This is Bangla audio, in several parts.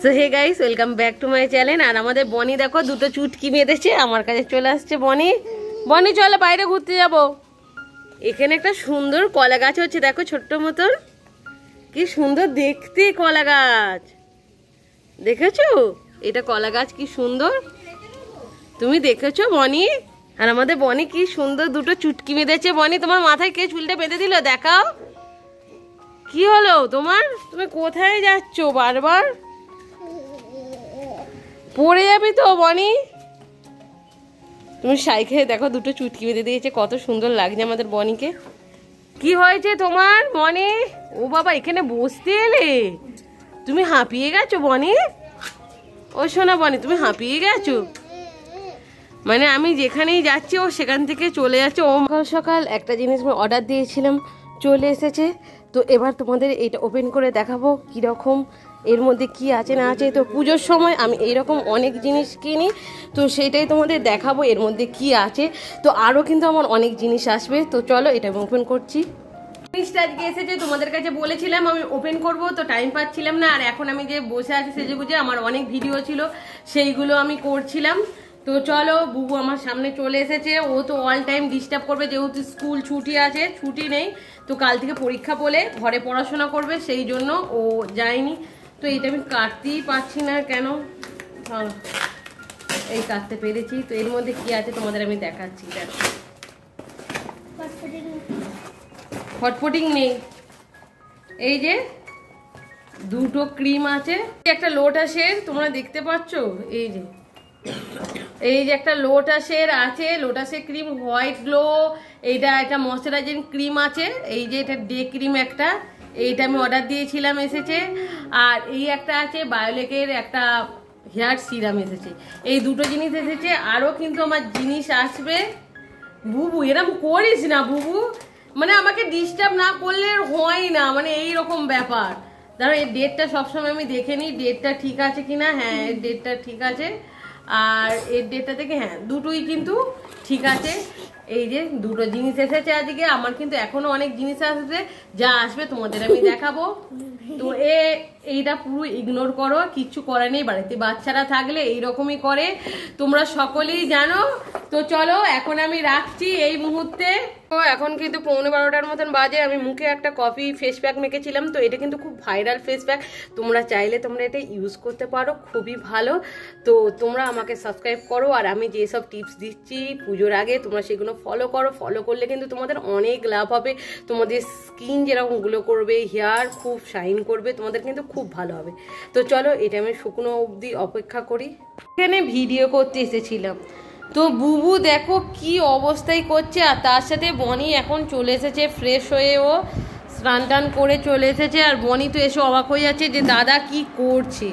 So hey guys, welcome back to my channel. আর আমাদের বনি দেখো দুটো চুটকি বেঁধেছে, আমার কাছে চলে আসছে। বনি বনি চলো বাইরে ঘুরতে যাব। এখানে একটা সুন্দর কলা গাছ হচ্ছে, দেখো ছোট্ট মতন, কি সুন্দর দেখতে কলা গাছ। দেখেছো এটা কলা গাছ কি সুন্দর, তুমি দেখেছো বনি? আর আমাদের বনি কি সুন্দর দুটো চুটকি বেঁধেছে। বনি তোমার মাথায় কে চুলটা বেঁধে দিল দেখাও, কি হলো তোমার? তুমি কোথায় যাচ্ছ বারবার? পড়ে যাবি তো বনি। তুমি সাইকেলে দেখো দুটো চুটকি বেঁধে দিয়েছে, কত সুন্দর লাগছে আমাদের বনিকে। কি হয়েছে তোমার বনি? ও বাবা, এখানে বসতে এলে? তুমি হাঁপিয়ে গেছো বনি? ও শোনা বনি, তুমি হাঁপিয়ে গেছো? মানে আমি যেখানেই যাচ্ছি ও সেখান থেকে চলে যাচ্ছে। ও সকাল সকাল একটা জিনিস আমি অর্ডার দিয়েছিলাম, চলে এসেছে। তো এবার তোমাদের এটা ওপেন করে দেখাবো কীরকম, এর মধ্যে কি আছে না আছে। তো পুজোর সময় আমি এইরকম অনেক জিনিস কিনি, তো সেইটাই তোমাদের দেখাবো এর মধ্যে কি আছে। তো আরও কিন্তু আমার অনেক জিনিস আসবে। তো চলো এটা আমি ওপেন করছি। জিনিসটা আজকে এসেছে, তোমাদের কাছে বলেছিলাম আমি ওপেন করব, তো টাইম পাচ্ছিলাম না। আর এখন আমি যে বসে আছি সেজেগুজে, আমার অনেক ভিডিও ছিল সেইগুলো আমি করছিলাম। তো চলো, বুবু আমার সামনে চলে এসেছে। ও তো অল টাইম ডিস্টার্ব করবে, যেহেতু স্কুল ছুটি আছে, ছুটি নেই তো কাল থেকে পরীক্ষা বলে ঘরে পড়াশোনা করবে, সেই জন্য ও যায়নি। তো এটা আমি কাটতেই পারছি না কেন, এই কাটতে পেরেছি। তো এর মধ্যে কি আছে তোমাদের আমি দেখাচ্ছি। দেখো ফটফটিং নেই, এই যে দুটো ক্রিম আছে, একটা লোটাসের, তোমরা দেখতে পাচ্ছ এই যে, এই যে একটা লোটাসের আছে, লোটাসের ক্রিম হোয়াইট গ্লো। এইটা একটা ময়শ্চারাইজিং ক্রিম আছে, এই যে এটা ডে ক্রিম একটা, এইটা আমি অর্ডার দিয়েছিলাম, এসেছে। আর এই একটা আছে বায়োলেকের একটা হেয়ার সিরাম এসেছে। এই দুটো জিনিস এসেছে, আরও কিন্তু আমার জিনিস আসবে। বুবু এরকম করিস না বুবু, মানে আমাকে ডিস্টার্ব না করলে হয় না, মানে এইরকম ব্যাপার। ধরো এই ডেটটা সবসময় আমি দেখে নিই, ডেটটা ঠিক আছে কিনা। হ্যাঁ এর ডেটটা ঠিক আছে, আর এর ডেটটা থেকে হ্যাঁ দুটোই কিন্তু ঠিক আছে। এই যে দুটো জিনিস এসেছে আজকে, আমার কিন্তু এখনো অনেক জিনিস আসবে, যা আসবে তোমাদের আমি দেখাবো। তো এইটা পুরো ইগনোর করো, কিচ্ছু করার নেই। বাড়িতে বাচ্চারা থাকলে এইরকমই করে, তোমরা সকলেই জানো। তো চলো এখন আমি রাখছি এই মুহূর্তে। তো এখন কিন্তু 11:15 মতন বাজে। আমি মুখে একটা কফি ফেস প্যাক মেখেছিলাম, তো এটা কিন্তু খুব ভাইরাল ফেস প্যাক, তোমরা চাইলে তোমরা এটা ইউজ করতে পারো, খুবই ভালো। তো তোমরা আমাকে সাবস্ক্রাইব করো, আর আমি যেসব টিপস দিচ্ছি পুজোর আগে তোমরা সেগুলো ফলো করো। ফলো করলে কিন্তু তোমাদের অনেক লাভ হবে, তোমাদের স্কিন যেরকম গ্লো করবে, হেয়ার খুব শাইন করবে, তোমাদের কিন্তু খুব ভালো হবে। তো চলো এটা আমি শুকনো অবধি অপেক্ষা করি। এখানে ভিডিও করতে এসেছিলাম, তো বুবু দেখো কি অবস্থায় করছে। আর তার সাথে বনি এখন চলে এসেছে ফ্রেশ হয়ে, ও স্নান টান করে চলে এসেছে। আর বনি তো এসে অবাক হয়ে যাচ্ছে যে দাদা কি করছে,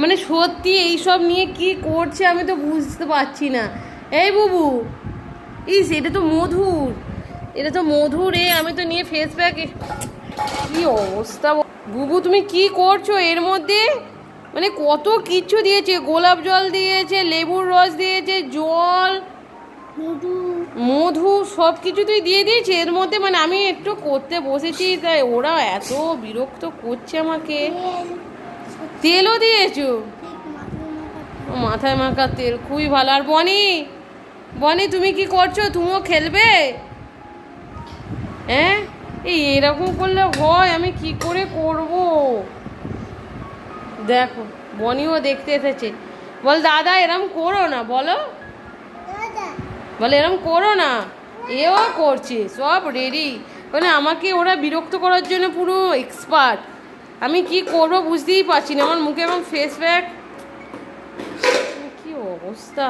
মানে সত্যি এইসব নিয়ে কি করছে আমি তো বুঝতে পারছি না। এই বুবু, ইস এটা তো মধুর, এটা তো মধুর। আমি তো নিয়ে ফেস প্যাক, কি অবস্থা বুবু, তুমি কি করছো এর মধ্যে? মানে কত কিছু দিয়েছে, গোলাপ জল দিয়েছে, লেবুর রস দিয়েছে, জল, মধু, সব কিছু তুই দিয়ে দিয়েছে এর মধ্যে। মানে আমি একটু করতে বসেছি, তাই ওরা এত বিরক্ত করছে আমাকে। তেলও দিয়েছো? মাথায় মাখা তেল, খুবই ভালো। আর বনি, বনি তুমি কি করছো? তুমিও খেলবে? হ্যাঁ এই এরকম করলে হয়, আমি কি করে করব? দেখো বনিও দেখতে এসেছে, বল দাদা এরম করো না, বলো বলে এরম করো না। এও করছে সব রেডি, মানে আমাকে ওরা বিরক্ত করার জন্য পুরো এক্সপার্ট। আমি কি করব বুঝতেই পারছি না, আমার মুখে এবং ফেস প্যাক, কি অবস্থা।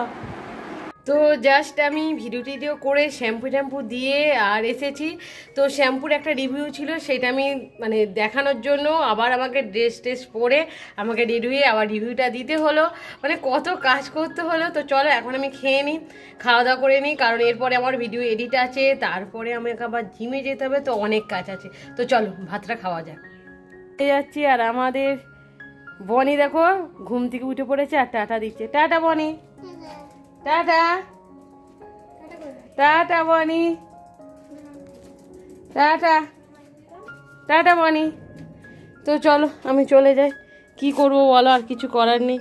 তো জাস্ট আমি ভিডিও করে শ্যাম্পু ট্যাম্পু দিয়ে আর এসেছি। তো শ্যাম্পুর একটা রিভিউ ছিল, সেটা আমি মানে দেখানোর জন্য আবার আমাকে ড্রেস ট্রেস পরে আমাকে রেডি হয়ে আবার রিভিউটা দিতে হলো, মানে কত কাজ করতে হলো। তো চলো এখন আমি খেয়ে নিই, খাওয়া দাওয়া করে নিই, কারণ এরপরে আমার ভিডিও এডিট আছে, তারপরে আমাকে আবার জিমে যেতে হবে, তো অনেক কাজ আছে। তো চলো ভাতটা খাওয়া যাক। যাচ্ছি, আর আমাদের বনি দেখো ঘুম থেকে উঠে পড়েছে আর টাটা দিচ্ছে। টাটা বনি, টাটা টাটা বনি, টাটা টাটা বনি। তো চলো আমি চলে যাই, কি করবো বলো, আর কিছু করার নেই।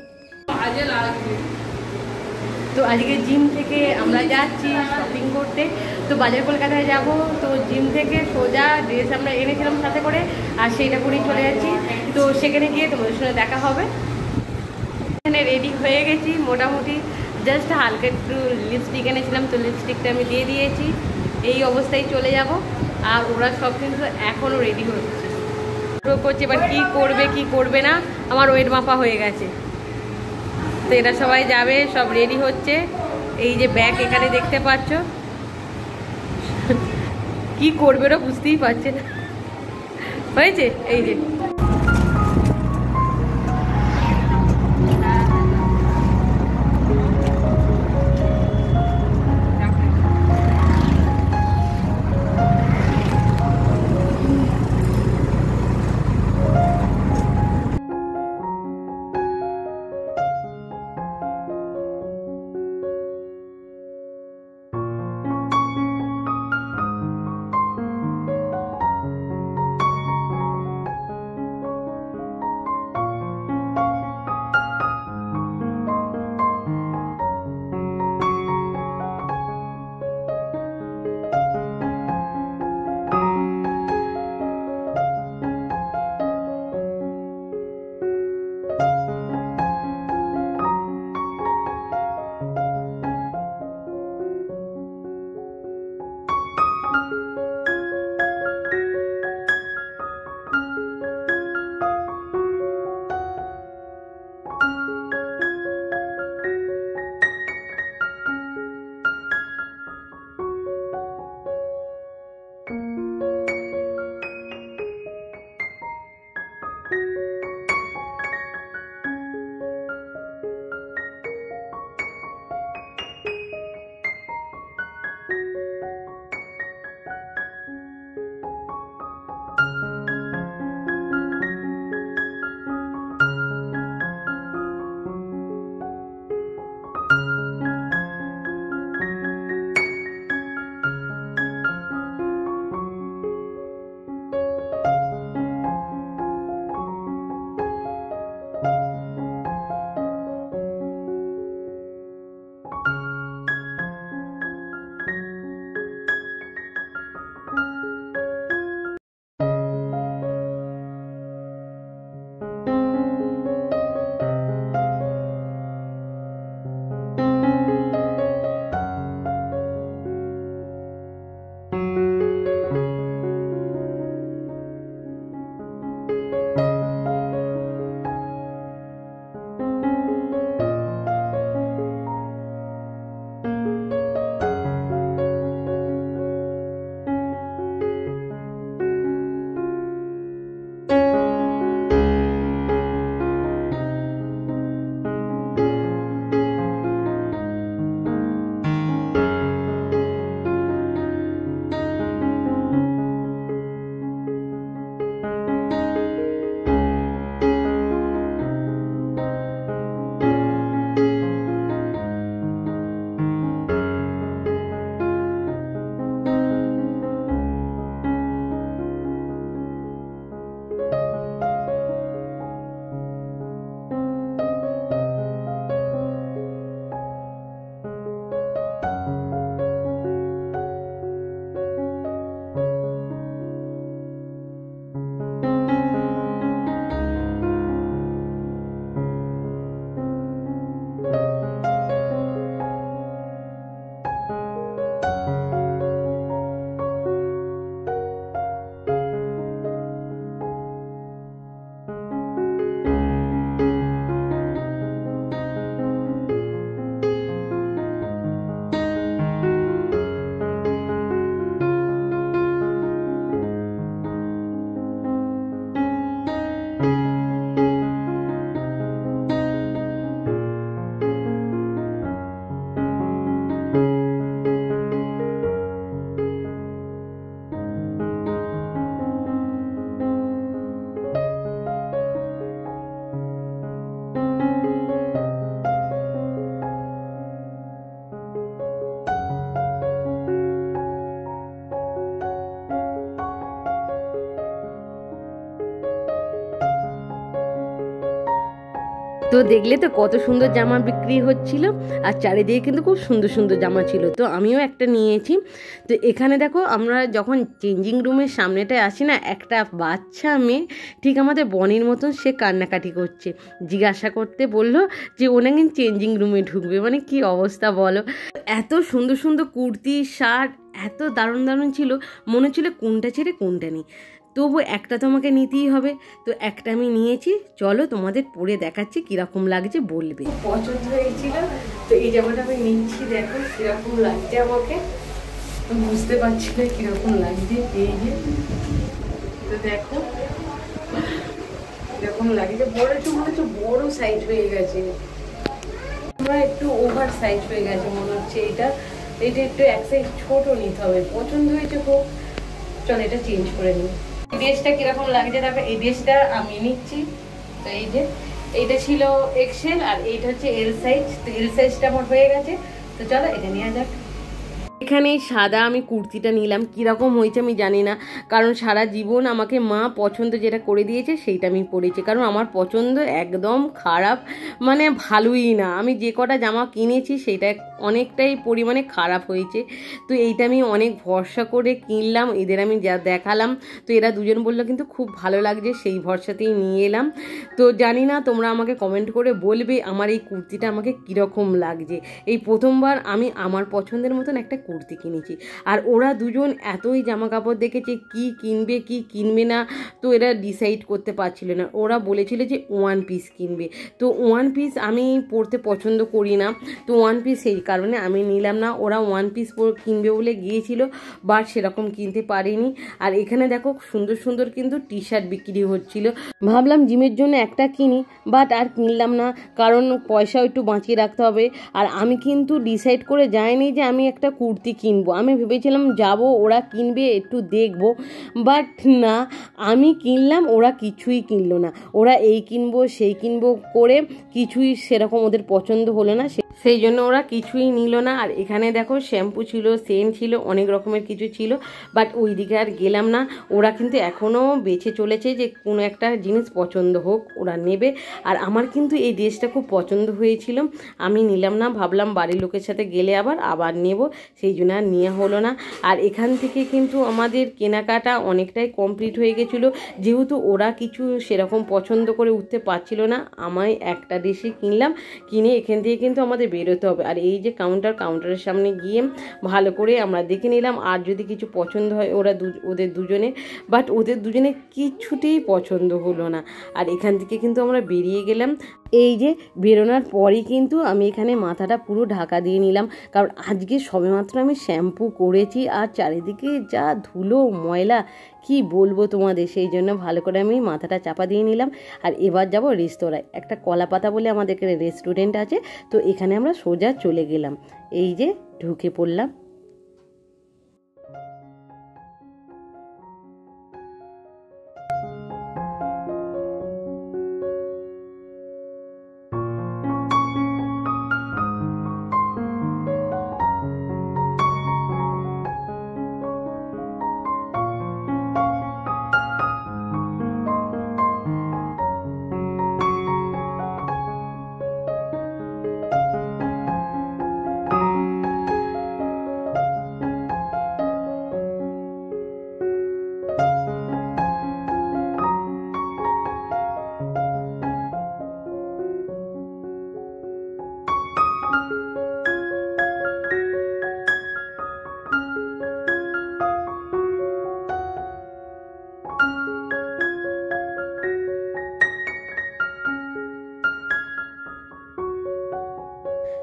তো আজকে জিম থেকে আমরা যাচ্ছি শপিং করতে। তো বাজার কলকাতায় যাব, তো জিম থেকে সোজা ড্রেস আমরা এনেছিলাম সাথে করে, আর সেইটা করেই চলে যাচ্ছি। তো সেখানে গিয়ে তোমাদের সঙ্গে দেখা হবে। এখানে রেডি হয়ে গেছি মোটামুটি, জাস্ট হালকা একটু লিপস্টিক এনেছিলাম, তো লিপস্টিকটা আমি দিয়ে দিয়েছি। এই অবস্থায় চলে যাব। আর ওরা সব কিন্তু এখনও রেডি হচ্ছে, করছে এবার কী করবে কি করবে না। আমার ওয়েট মাপা হয়ে গেছে, তো এরা সবাই যাবে, সব রেডি হচ্ছে। এই যে ব্যাগ এখানে দেখতে পাচ্ছ, কি করবে ওরা বুঝতেই পারছে না। হয়েছে এই যে দেখলে তো কত সুন্দর জামা বিক্রি হচ্ছিল, আর চারিদিকে কিন্তু খুব সুন্দর সুন্দর জামা ছিল। তো আমিও একটা নিয়েছি। তো এখানে দেখো আমরা যখন চেঞ্জিং রুমের সামনেটায় আসি না, একটা বাচ্চা মেয়ে ঠিক আমাদের বনির মতন সে কান্নাকাটি করছে। জিজ্ঞাসা করতে বললো যে ও নাকি চেঞ্জিং রুমে ঢুকবে। মানে কি অবস্থা বলো। এত সুন্দর সুন্দর কুর্তি শার্ট এত দারুণ দারুণ ছিল, মনে হচ্ছিল কোনটা ছেড়ে কোনটা নেই। তবু একটা তো আমাকে নিতেই হবে, তো একটা আমি নিয়েছি। চলো তোমাদের পরে দেখাচ্ছি কীরকম লাগছে, বলবে। পছন্দ হয়েছিল, তো এই জামাটা আমি নিচ্ছি। দেখো কীরকম লাগছে আমাকে, বুঝতে পারছি না কীরকম লাগছে। এই যে তো দেখো এরকম লাগছে, বড় একটু মনে হচ্ছে বড় সাইজ হয়ে গেছে, আমার একটু ওভার সাইজ হয়ে গেছে মনে হচ্ছে। এটা একটু এক সাইজ ছোট নিতে হবে। পছন্দ হয়েছে খুব, চল এটা চেঞ্জ করে নিই। এই ড্রেসটা কিরকম লাগছে তারপর এই ড্রেসটা আমি নিচ্ছি। তো এই যে এইটা ছিল এক্সেল আর এইটা হচ্ছে এল সাইজ। তো এল সাইজটা আমার হয়ে গেছে, তো চলো এটা নেওয়া যাক। এখানে সাদা আমি কুর্তিটা নিলাম, কীরকম হয়েছে আমি জানি না, কারণ সারা জীবন আমাকে মা পছন্দ যেটা করে দিয়েছে সেইটা আমি পরেছি। কারণ আমার পছন্দ একদম খারাপ, মানে ভালোই না। আমি যে কটা জামা কিনেছি সেইটা অনেকটাই পরিমাণে খারাপ হয়েছে। তো এইটা আমি অনেক ভরসা করে কিনলাম, এদের আমি যা দেখালাম, তো এরা দুজন বললো কিন্তু খুব ভালো লাগছে, সেই ভরসাতেই নিয়ে এলাম। তো জানি না, তোমরা আমাকে কমেন্ট করে বলবে আমার এই কুর্তিটা আমাকে কীরকম লাগছে। এই প্রথমবার আমি আমার পছন্দের মতন একটা কুর্তি কিনেছি, আর ওরা দুজন এতই জামা কাপড় দেখেছে কি কিনবে কি কিনবে না, তো এরা ডিসাইড করতে পারছিল না। ওরা বলেছিল যে ওয়ান পিস কিনবে, তো ওয়ান পিস আমি পরতে পছন্দ করি না, তো ওয়ান পিস সেই কারণে আমি নিলাম না। ওরা ওয়ান পিস কিনবে বলে গিয়েছিল, বাট সেরকম কিনতে পারিনি। আর এখানে দেখো সুন্দর সুন্দর কিন্তু টি শার্ট বিক্রি হচ্ছিল। ভাবলাম জিমের জন্য একটা কিনি, বাট আর কিনলাম না, কারণ পয়সাও একটু বাঁচিয়ে রাখতে হবে। আর আমি কিন্তু ডিসাইড করে যাইনি যে আমি একটা কুর্তি কিনবো। আমি ভেবেছিলাম যাব, ওরা কিনবে, একটু দেখবো, বাট না, আমি কিনলাম, ওরা কিছুই কিনলো না। ওরা এই কিনবো সেই কিনবো করে কিছুই সেরকম ওদের পছন্দ হলো না, সেই জন্য ওরা কিছুই নিল না। আর এখানে দেখো শ্যাম্পু ছিল, সেন্ট ছিল, অনেক রকমের কিছু ছিল, বাট ওই দিকে আর গেলাম না। ওরা কিন্তু এখনও বেছে চলেছে যে কোনো একটা জিনিস পছন্দ হোক ওরা নেবে। আর আমার কিন্তু এই ড্রেসটা খুব পছন্দ হয়েছিল, আমি নিলাম না, ভাবলাম বাড়ির লোকের সাথে গেলে আবার নেব, সেই জন্য আর নেওয়া হলো না। আর এখান থেকে কিন্তু আমাদের কেনাকাটা অনেকটাই কমপ্লিট হয়ে গেছিলো, যেহেতু ওরা কিছু সেরকম পছন্দ করে উঠতে পারছিল না। আমি একটা ড্রেসই কিনলাম, কিনে এখান থেকে কিন্তু আমাদের বেরোতে হবে। আর এই যে কাউন্টারের সামনে গিয়ে ভালো করে আমরা দেখে নিলাম, আর যদি কিছু পছন্দ হয় ওদের দুজনে, বাট ওদের দুজনে কিছুতেই পছন্দ হলো না। আর এখান থেকে কিন্তু আমরা বেরিয়ে গেলাম। এই যে বেরোনোর পরই কিন্তু আমি এখানে মাথাটা পুরো ঢাকা দিয়ে নিলাম, কারণ আজকে সবেমাত্র আমি শ্যাম্পু করেছি, আর চারিদিকে যা ধুলো ময়লা কি বলবো তোমাদের, সেই জন্য ভালো করে আমি মাথাটা চাপা দিয়ে নিলাম। আর এবার যাব রেস্তোরাঁয়, একটা কলাপাতা বলে আমাদের এখানে রেস্টুরেন্ট আছে, তো এখানে আমরা সোজা চলে গেলাম। এই যে ঢুকে পড়লাম।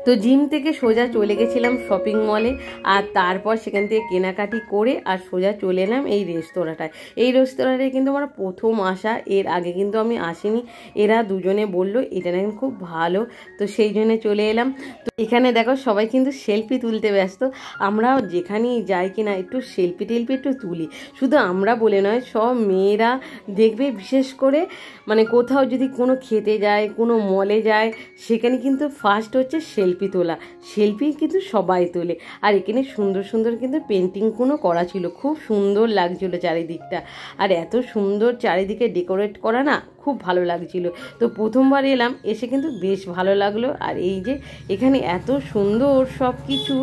তো জিম থেকে সোজা চলে গেছিলাম শপিং মলে, আর তারপর সেখান থেকে কেনাকাটি করে আর সোজা চলে এলাম এই রেস্তোরাঁটায়। এই রেস্তোরাঁটায় কিন্তু আমার প্রথম আসা, এর আগে কিন্তু আমি আসিনি। এরা দুজনে বললো এটা নাকি খুব ভালো, তো সেই জন্য চলে এলাম। তো এখানে দেখো সবাই কিন্তু সেলফি তুলতে ব্যস্ত, আমরাও যেখানেই যাই কিনা একটু সেলফি টেলফি একটু তুলি। শুধু আমরা বলে নয়, সব মেয়েরা দেখবে, বিশেষ করে মানে কোথাও যদি কোনো খেতে যায়, কোনো মলে যায়, সেখানে কিন্তু ফার্স্ট হচ্ছে সেলফি তোলা। সেলফি কিন্তু সবাই তোলে। আর এখানে সুন্দর সুন্দর কিন্তু পেন্টিংগুলো করা ছিল, খুব সুন্দর লাগছিল চারিদিকটা। আর এত সুন্দর চারিদিকে ডেকোরেট করা না, খুব ভালো লাগছিল। তো প্রথমবার এলাম, এসে কিন্তু বেশ ভালো লাগলো। আর এই যে এখানে এত সুন্দর সব কিছু,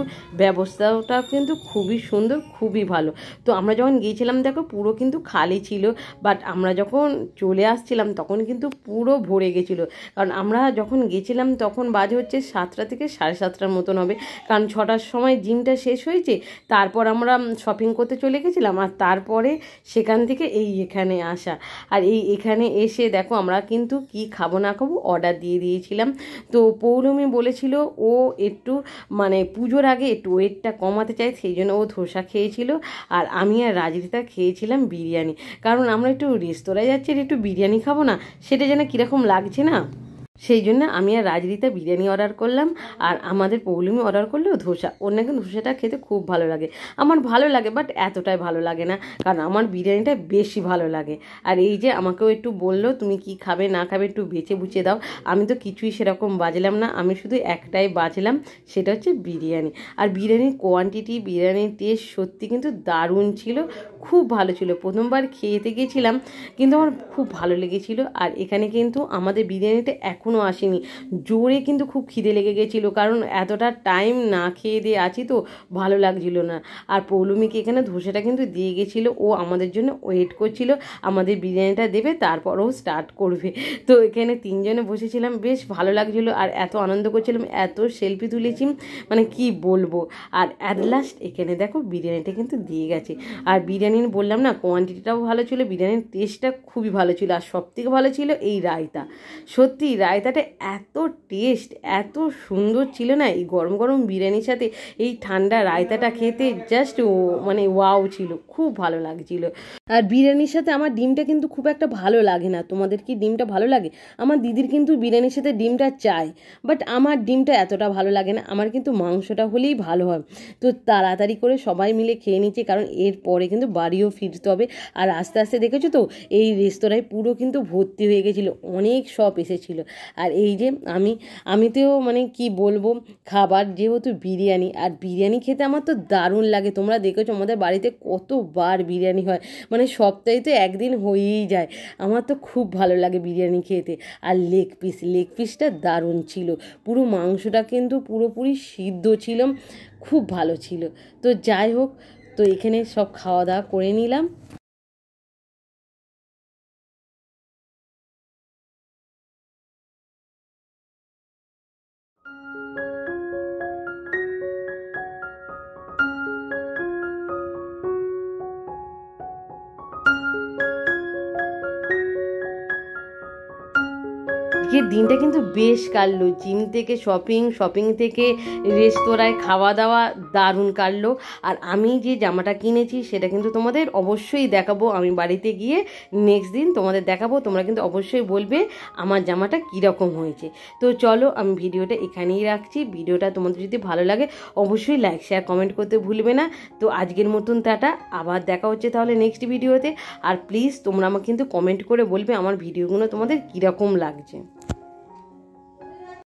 ব্যবস্থাটা কিন্তু খুবই সুন্দর, খুবই ভালো। তো আমরা যখন গিয়েছিলাম দেখো পুরো কিন্তু খালি ছিল, বাট আমরা যখন চলে আসছিলাম তখন কিন্তু পুরো ভরে গেছিলো। কারণ আমরা যখন গেছিলাম তখন বাজে হচ্ছে 7টা থেকে 7:30টার মতন হবে, কারণ 6টার সময় জিমটা শেষ হয়েছে। তারপর আমরা শপিং করতে চলে গেছিলাম, আর তারপরে সেখান থেকে এখানে আসা। আর এখানে এসে দেখো আমরা কিন্তু কি খাবো না খাবো অর্ডার দিয়ে দিয়েছিলাম। তো পৌলমী বলেছিল ও একটু মানে পুজোর আগে একটু ওয়েটটা কমাতে চায়, সেই জন্য ও ধোসা খেয়েছিল। আর আমি আর রাজরিতা খেয়েছিলাম বিরিয়ানি, কারণ আমরা একটু রেস্তোরাঁয় যাচ্ছি, একটু বিরিয়ানি খাবো না, সেটা যেন কীরকম লাগছে না, সেই জন্য আমি আর রাজরিতা বিরিয়ানি অর্ডার করলাম। আর আমাদের পৌলমী অর্ডার করলো ধোসা। ওর নাকি ধোসাটা খেতে খুব ভালো লাগে। আমার ভালো লাগে, বাট এতটাই ভালো লাগে না, কারণ আমার বিরিয়ানিটা বেশি ভালো লাগে। আর এই যে আমাকেও একটু বললো তুমি কি খাবে না খাবে একটু বেছে বুঝে দাও। আমি তো কিছুই সেরকম বাজলাম না, আমি শুধু একটাই বাজলাম, সেটা হচ্ছে বিরিয়ানি। আর বিরিয়ানির কোয়ান্টিটি, বিরিয়ানির টেস্ট সত্যি কিন্তু দারুণ ছিল, খুব ভালো ছিল। প্রথমবার খেতে গিয়েছিলাম কিন্তু আমার খুব ভালো লেগেছিল। আর এখানে কিন্তু আমাদের বিরিয়ানিটা এখনও আসেনি, জোরে কিন্তু খুব খিদে লেগে গেছিলো, কারণ এতটা টাইম না খেয়ে দিয়ে আছি তো ভালো লাগছিল না। আর পৌলমীকে এখানে ধোসাটা কিন্তু দিয়ে গেছিলো, ও আমাদের জন্য ওয়েট করছিল, আমাদের বিরিয়ানিটা দেবে তারপর ও স্টার্ট করবে। তো এখানে তিনজনে বসেছিলাম, বেশ ভালো লাগছিলো আর এত আনন্দ করছিলাম, এত সেলফি তুলেছি মানে কি বলবো। আর অ্যাট লাস্ট এখানে দেখো বিরিয়ানিটা কিন্তু দিয়ে গেছে। আর বিরিয়ানি বললাম না কোয়ান্টিটিটাও ভালো ছিল, বিরিয়ানির টেস্টটা খুবই ভালো ছিল। আর সবথেকে ভালো ছিল এই রায়তা, সত্যি রায়তাটা এত টেস্ট, এত সুন্দর ছিল না। এই গরম গরম বিরিয়ানির সাথে এই ঠান্ডা রায়তাটা খেতে জাস্ট মানে ওয়াও ছিল, খুব ভালো লাগছিল। আর বিরিয়ানির সাথে আমার ডিমটা কিন্তু খুব একটা ভালো লাগে না, তোমাদের কি ডিমটা ভালো লাগে? আমার দিদির কিন্তু বিরিয়ানির সাথে ডিমটা চাই, বাট আমার ডিমটা এতটা ভালো লাগে না, আমার কিন্তু মাংসটা হলেই ভালো হয়। তো তাড়াতাড়ি করে সবাই মিলে খেয়ে নিচ্ছে, কারণ এরপরে কিন্তু বাড়িও ফিরতে হবে। আর আস্তে আস্তে দেখেছো তো এই রেস্তোরাঁয় পুরো কিন্তু ভর্তি হয়ে গেছিলো, অনেক শপ এসেছিল। আর এই যে আমি তো মানে কি বলবো, খাবার যেহেতু বিরিয়ানি, আর বিরিয়ানি খেতে আমার তো দারুণ লাগে। তোমরা দেখেছো আমাদের বাড়িতে কতবার বিরিয়ানি হয়, মানে সপ্তাহে তো একদিন হয়েই যায়। আমার তো খুব ভালো লাগে বিরিয়ানি খেতে। আর লেগ পিসটা দারুণ ছিল, পুরো মাংসটা কিন্তু পুরোপুরি সিদ্ধ ছিল, খুব ভালো ছিল। তো যাই হোক, তো এখানে সব খাওয়া দাওয়া করে নিলাম। আজকের দিনটা কিন্তু বেশ কাটলো, জিম থেকে শপিং থেকে রেস্তোরাঁয় খাওয়া দাওয়া, দারুণ কাটলো। আর আমি যে জামাটা কিনেছি সেটা কিন্তু তোমাদের অবশ্যই দেখাবো, আমি বাড়িতে গিয়ে নেক্সট দিন তোমাদের দেখাবো। তোমরা কিন্তু অবশ্যই বলবে আমার জামাটা কীরকম হয়েছে। তো চলো আমি ভিডিওটা এখানেই রাখছি। ভিডিওটা তোমাদের যদি ভালো লাগে অবশ্যই লাইক শেয়ার কমেন্ট করতে ভুলবে না। তো আজকের মতন টাটা, আবার দেখা হচ্ছে তাহলে নেক্সট ভিডিওতে। আর প্লিজ তোমরা আমাকে কিন্তু কমেন্ট করে বলবে আমার ভিডিওগুলো তোমাদের কীরকম লাগছে।